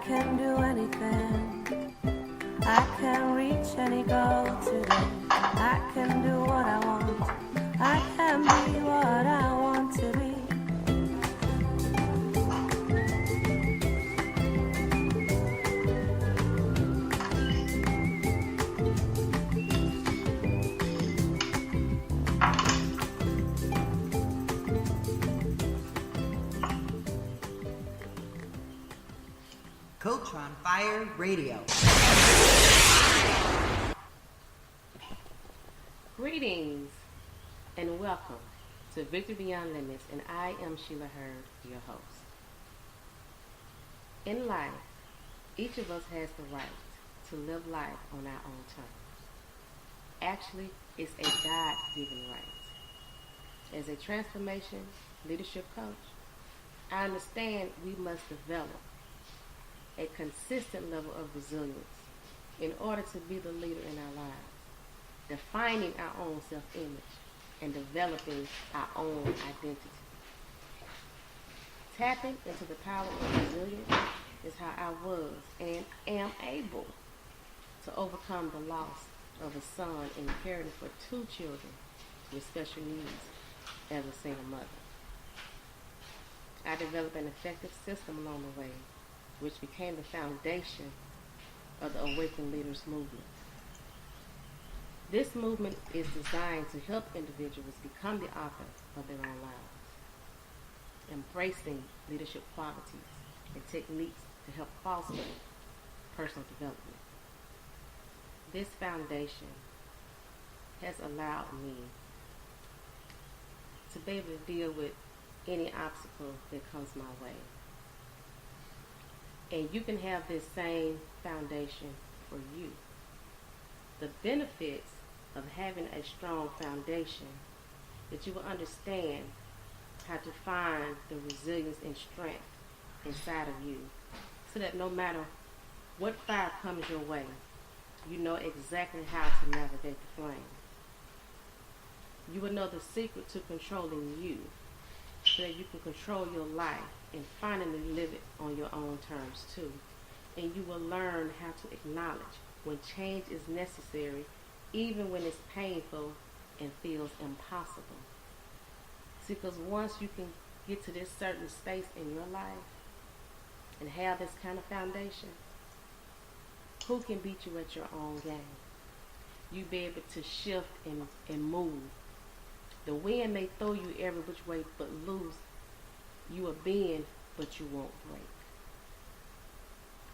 can do anything. I can reach any goal today. I can do what I want. I can be what I want to be. Coach on Fire Radio. Greetings and welcome to Victory Beyond Limits, and I am Shelia, your host. In life, each of us has the right to live life on our own terms. Actually, it's a God-given right. As a transformation leadership coach, I understand we must develop a consistent level of resilience in order to be the leader in our lives, defining our own self-image and developing our own identity. Tapping into the power of resilience is how I was and am able to overcome the loss of a son and caring for 2 children with special needs as a single mother. I developed an effective system along the way, which became the foundation of the Awakened Leaders movement. This movement is designed to help individuals become the author of their own lives, embracing leadership qualities and techniques to help foster personal development. This foundation has allowed me to be able to deal with any obstacle that comes my way. And you can have this same foundation for you. The benefits of having a strong foundation, that you will understand how to find the resilience and strength inside of you, so that no matter what fire comes your way, you know exactly how to navigate the flame. You will know the secret to controlling you, so that you can control your life and finally live it on your own terms too. And you will learn how to acknowledge when change is necessary, even when it's painful and feels impossible. See, because once you can get to this certain space in your life and have this kind of foundation, who can beat you at your own game? You be able to shift and move. The wind may throw you every which way but loose. You will bend, but you won't break.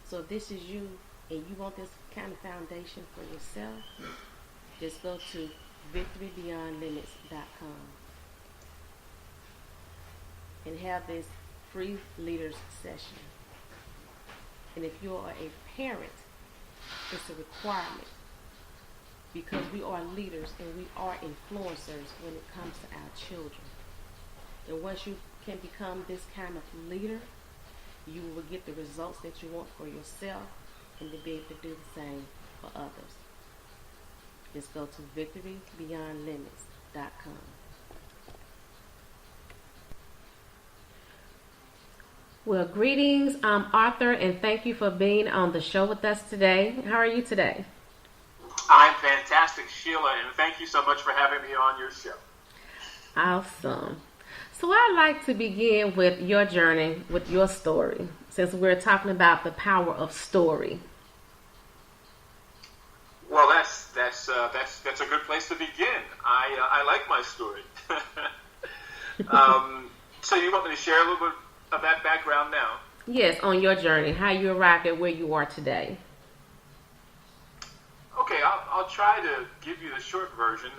So if this is you and you want this kind of foundation for yourself, just go to victorybeyondlimits.com and have this free leaders session. And if you are a parent, it's a requirement, because we are leaders and we are influencers when it comes to our children. And once you can become this kind of leader, you will get the results that you want for yourself and to be able to do the same for others. Just go to victorybeyondlimits.com. Well, greetings. I'm Arthur, and thank you for being on the show with us today. How are you today? I'm fantastic, Sheila, and thank you so much for having me on your show. Awesome. So I'd like to begin with your journey, with your story, since we're talking about the power of story. Well, that's a good place to begin. I like my story. So you want me to share a little bit of that background now? Yes, on your journey, how you arrived at where you are today. Okay, I'll try to give you the short version.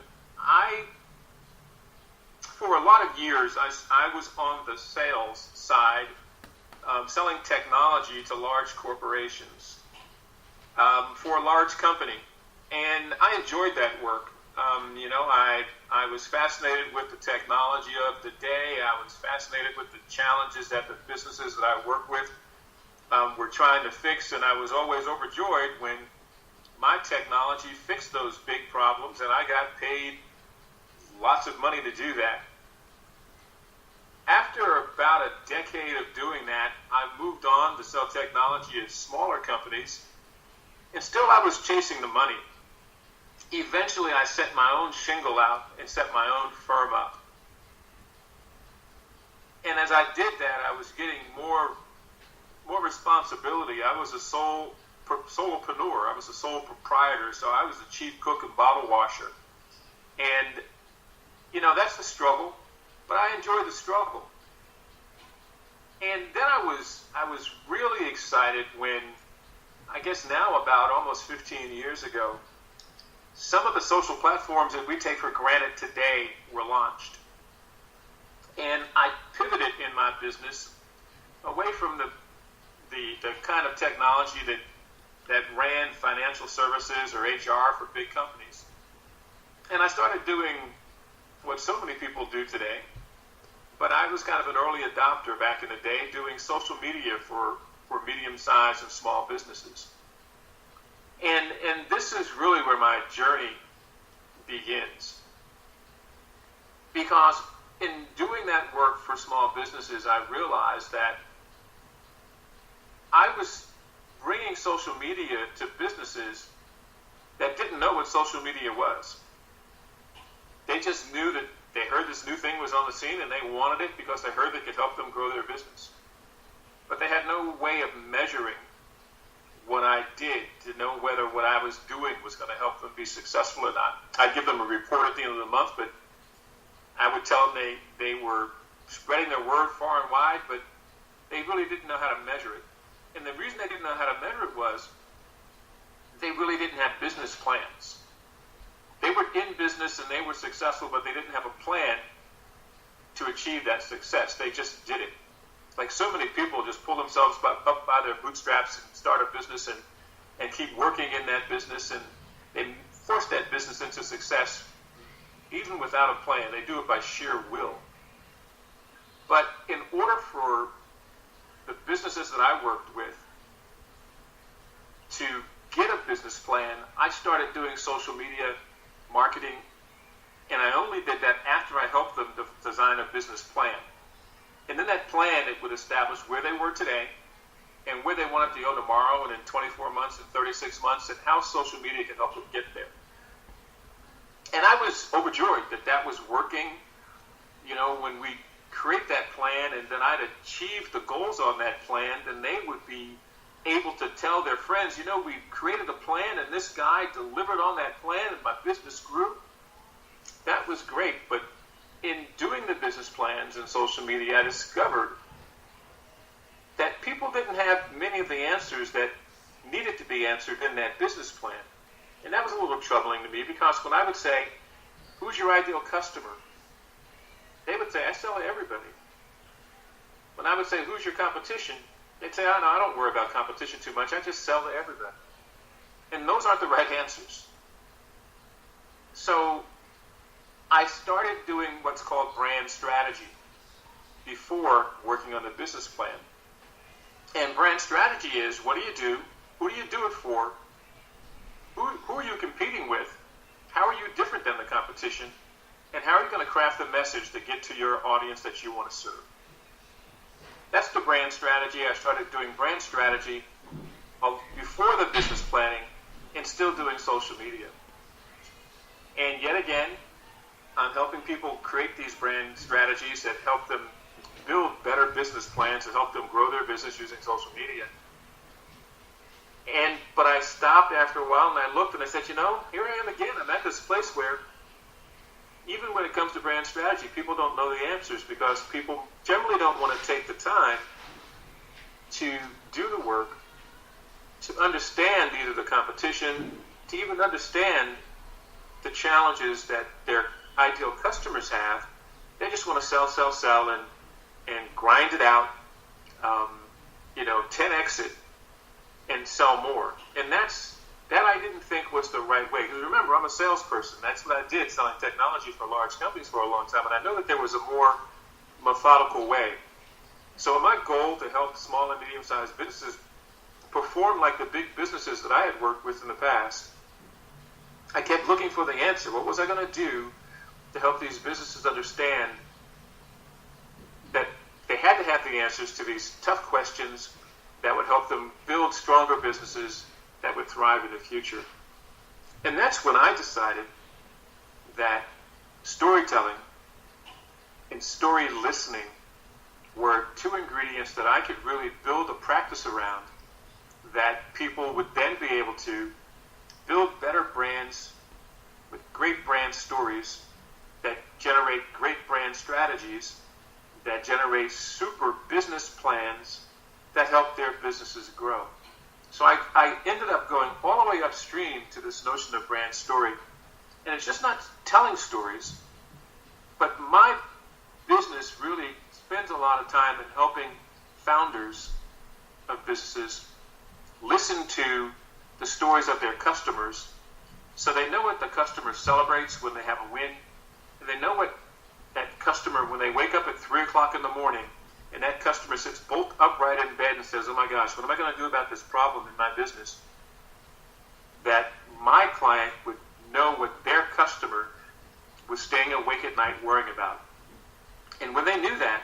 For a lot of years, I was on the sales side, selling technology to large corporations for a large company. And I enjoyed that work. I was fascinated with the technology of the day. I was fascinated with the challenges that the businesses that I work with were trying to fix. And I was always overjoyed when my technology fixed those big problems, and I got paid lots of money to do that. After after about a decade of doing that, I moved on to sell technology at smaller companies, and still I was chasing the money. Eventually, I set my own shingle out and set my own firm up. And as I did that, I was getting more responsibility. I was a solopreneur. I was a sole proprietor, so I was the chief cook and bottle washer. And, that's the struggle, but I enjoyed the struggle. And then I was really excited when, I guess now about almost 15 years ago, some of the social platforms that we take for granted today were launched. And I pivoted in my business away from the kind of technology that ran financial services or HR for big companies. And I started doing what so many people do today, but I was kind of an early adopter back in the day, doing social media for medium-sized and small businesses. And this is really where my journey begins. Because in doing that work for small businesses, I realized that I was bringing social media to businesses that didn't know what social media was. They just knew that they heard this new thing was on the scene and they wanted it because they heard it could help them grow their business. But they had no way of measuring what I did to know whether what I was doing was going to help them be successful or not. I'd give them a report at the end of the month, but I would tell them they were spreading their word far and wide, but they really didn't know how to measure it. And the reason they didn't know how to measure it was they really didn't have business plans. They were in business and they were successful, but they didn't have a plan to achieve that success. They just did it. Like so many people just pull themselves up by their bootstraps and start a business and keep working in that business, and they force that business into success even without a plan. They do it by sheer will. But in order for the businesses that I worked with to get a business plan, I started doing social media marketing, and I only did that after I helped them to design a business plan. And then that plan, it would establish where they were today and where they wanted to go tomorrow and in 24 months and 36 months and how social media can help them get there. And I was overjoyed that that was working. When we create that plan and then I'd achieve the goals on that plan, then they would be able to tell their friends, we created a plan and this guy delivered on that plan and my business grew. That was great, but in doing the business plans and social media, I discovered that people didn't have many of the answers that needed to be answered in that business plan. And that was a little troubling to me because when I would say, who's your ideal customer? They would say, I sell to everybody. When I would say, who's your competition? They'd say, oh, no, I don't worry about competition too much. I just sell to everybody. And those aren't the right answers. So I started doing what's called brand strategy before working on the business plan. And brand strategy is, what do you do? Who do you do it for? Who are you competing with? How are you different than the competition? And how are you going to craft the message to get to your audience that you want to serve? That's the brand strategy. I started doing brand strategy before the business planning and still doing social media. And yet again, I'm helping people create these brand strategies that help them build better business plans to help them grow their business using social media. But I stopped after a while and I looked and I said, here I am again. I'm at this place where even when it comes to brand strategy, people don't know the answers because people generally don't want to take the time to do the work, to understand either the competition, to even understand the challenges that their ideal customers have. They just want to sell, and grind it out, 10x it, and sell more. And that I didn't think was the right way. Because remember, I'm a salesperson. That's what I did, selling technology for large companies for a long time. And I know that there was a more methodical way. So my goal to help small and medium-sized businesses perform like the big businesses that I had worked with in the past, I kept looking for the answer. What was I going to do to help these businesses understand that they had to have the answers to these tough questions that would help them build stronger businesses that would thrive in the future. And that's when I decided that storytelling and story listening were two ingredients that I could really build a practice around, that people would then be able to build better brands with great brand stories that generate great brand strategies, that generate super business plans that help their businesses grow. So I ended up going all the way upstream to this notion of brand story. And it's just not telling stories, but my business really spends a lot of time in helping founders of businesses listen to the stories of their customers so they know what the customer celebrates when they have a win, and they know what that customer, when they wake up at 3 o'clock in the morning, and that customer sits bolt upright in bed and says, oh my gosh, what am I going to do about this problem in my business? That my client would know what their customer was staying awake at night worrying about. And when they knew that,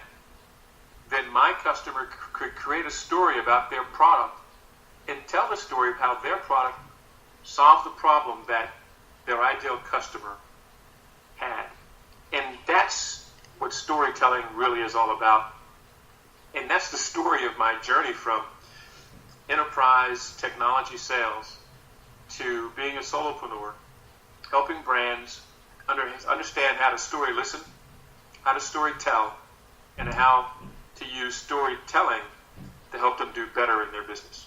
then my customer could create a story about their product and tell the story of how their product solved the problem that their ideal customer had. And that's what storytelling really is all about. And that's the story of my journey from enterprise technology sales to being a solopreneur, helping brands understand how to story listen, how to story tell, and how to use storytelling to help them do better in their business.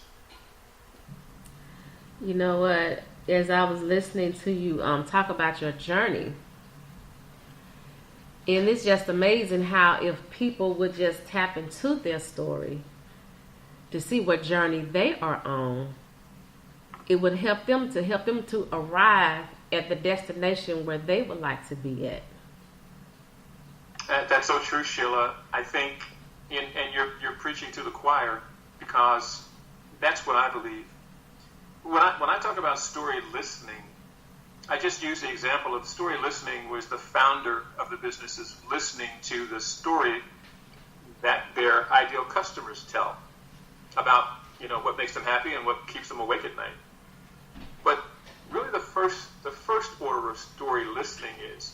You know what? As I was listening to you talk about your journey, and it's just amazing how if people would just tap into their story to see what journey they are on, it would help them to arrive at the destination where they would like to be at. That's so true, Sheila. I think, and you're preaching to the choir, because that's what I believe. When I talk about story listening, I just use the example of story listening was the founder of the business is listening to the story that their ideal customers tell about, what makes them happy and what keeps them awake at night. But really the first order of story listening is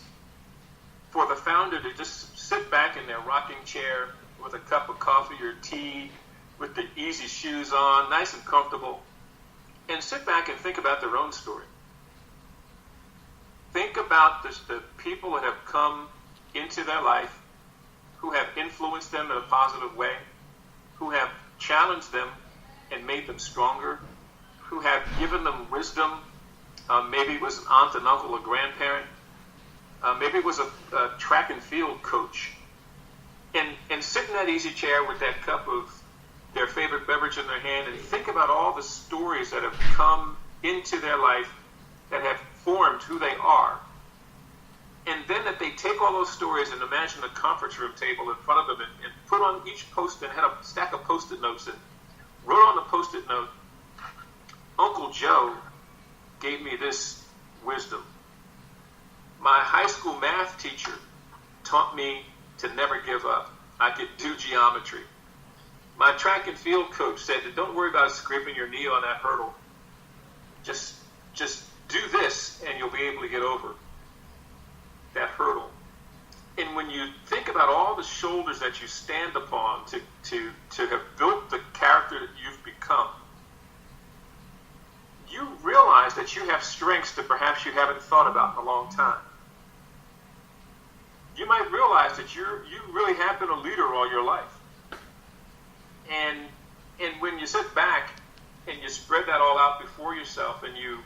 for the founder to just sit back in their rocking chair with a cup of coffee or tea, with the easy shoes on, nice and comfortable, and sit back and think about their own story. Think about the people that have come into their life, who have influenced them in a positive way, who have challenged them and made them stronger, who have given them wisdom. Maybe it was an aunt, an uncle, a grandparent. Maybe it was a track and field coach. And sit in that easy chair with that cup of their favorite beverage in their hand and think about all the stories that have come into their life that have formed who they are. And then that they take all those stories and imagine a conference room table in front of them and put on each post-it, had a stack of post-it notes and wrote on the post-it note, Uncle Joe gave me this wisdom. My high school math teacher taught me to never give up. I could do geometry. My track and field coach said that don't worry about scraping your knee on that hurdle. Just do this and you'll be able to get over that hurdle. And when you think about all the shoulders that you stand upon to have built the character that you've become, you realize that you have strengths that perhaps you haven't thought about in a long time. You might realize that you really have been a leader all your life. And when you sit back and you spread that all out before yourself and you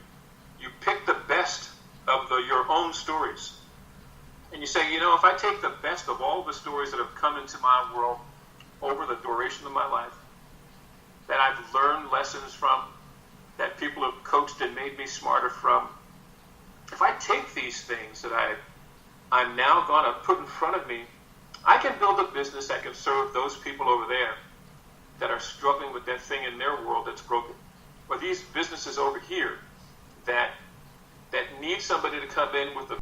pick the best of your own stories, and you say, if I take the best of all the stories that have come into my world over the duration of my life, that I've learned lessons from, that people have coached and made me smarter from, if I take these things that I'm now going to put in front of me, I can build a business that can serve those people over there that are struggling with that thing in their world that's broken. Or these businesses over here that need somebody to come in with a